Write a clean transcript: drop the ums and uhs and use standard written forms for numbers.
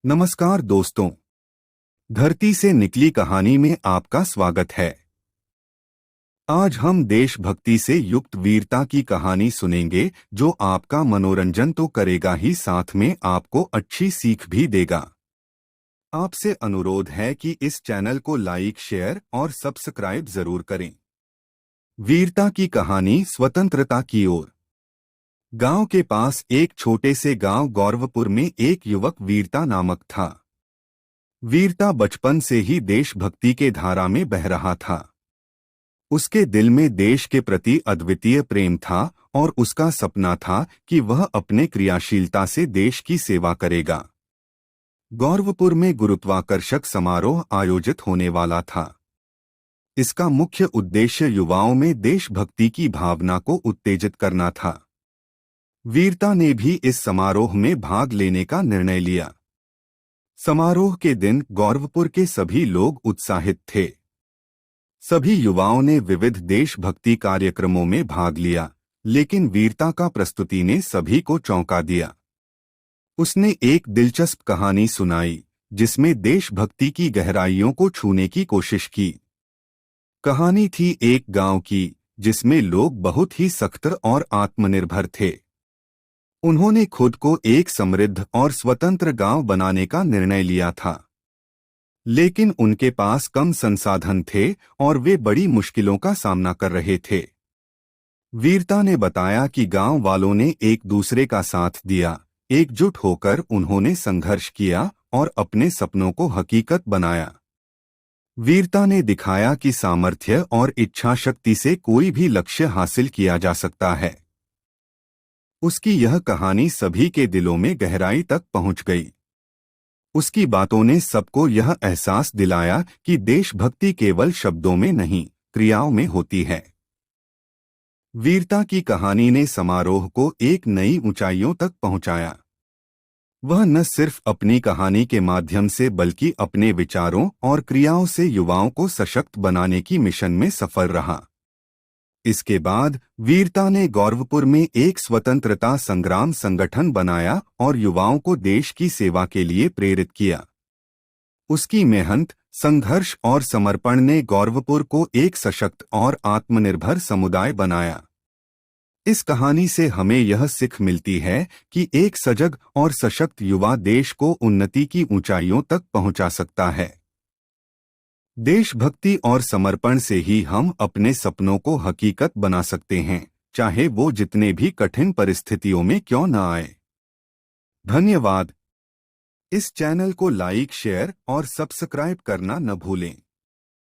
नमस्कार दोस्तों, धरती से निकली कहानी में आपका स्वागत है। आज हम देशभक्ति से युक्त वीरता की कहानी सुनेंगे जो आपका मनोरंजन तो करेगा ही साथ में आपको अच्छी सीख भी देगा। आपसे अनुरोध है कि इस चैनल को लाइक, शेयर और सब्सक्राइब जरूर करें। वीरता की कहानी स्वतंत्रता की ओर। गांव के पास एक छोटे से गांव गौरवपुर में एक युवक वीरता नामक था। वीरता बचपन से ही देशभक्ति के धारा में बह रहा था। उसके दिल में देश के प्रति अद्वितीय प्रेम था और उसका सपना था कि वह अपने क्रियाशीलता से देश की सेवा करेगा। गौरवपुर में गुरुत्वाकर्षक समारोह आयोजित होने वाला था। इसका मुख्य उद्देश्य युवाओं में देशभक्ति की भावना को उत्तेजित करना था। वीरता ने भी इस समारोह में भाग लेने का निर्णय लिया। समारोह के दिन गौरवपुर के सभी लोग उत्साहित थे। सभी युवाओं ने विविध देशभक्ति कार्यक्रमों में भाग लिया, लेकिन वीरता का प्रस्तुति ने सभी को चौंका दिया। उसने एक दिलचस्प कहानी सुनाई जिसमें देशभक्ति की गहराइयों को छूने की कोशिश की। कहानी थी एक गांव की जिसमें लोग बहुत ही सख्त और आत्मनिर्भर थे। उन्होंने खुद को एक समृद्ध और स्वतंत्र गांव बनाने का निर्णय लिया था, लेकिन उनके पास कम संसाधन थे और वे बड़ी मुश्किलों का सामना कर रहे थे। वीरता ने बताया कि गांव वालों ने एक दूसरे का साथ दिया, एकजुट होकर उन्होंने संघर्ष किया और अपने सपनों को हकीकत बनाया। वीरता ने दिखाया कि सामर्थ्य और इच्छाशक्ति से कोई भी लक्ष्य हासिल किया जा सकता है। उसकी यह कहानी सभी के दिलों में गहराई तक पहुंच गई। उसकी बातों ने सबको यह एहसास दिलाया कि देशभक्ति केवल शब्दों में नहीं, क्रियाओं में होती है। वीरता की कहानी ने समारोह को एक नई ऊंचाइयों तक पहुंचाया। वह न सिर्फ अपनी कहानी के माध्यम से बल्कि अपने विचारों और क्रियाओं से युवाओं को सशक्त बनाने की मिशन में सफल रहा। इसके बाद वीरता ने गौरवपुर में एक स्वतंत्रता संग्राम संगठन बनाया और युवाओं को देश की सेवा के लिए प्रेरित किया। उसकी मेहनत, संघर्ष और समर्पण ने गौरवपुर को एक सशक्त और आत्मनिर्भर समुदाय बनाया। इस कहानी से हमें यह सीख मिलती है कि एक सजग और सशक्त युवा देश को उन्नति की ऊंचाइयों तक पहुंचा सकता है। देशभक्ति और समर्पण से ही हम अपने सपनों को हकीकत बना सकते हैं, चाहे वो जितने भी कठिन परिस्थितियों में क्यों न आए। धन्यवाद। इस चैनल को लाइक, शेयर और सब्सक्राइब करना न भूलें।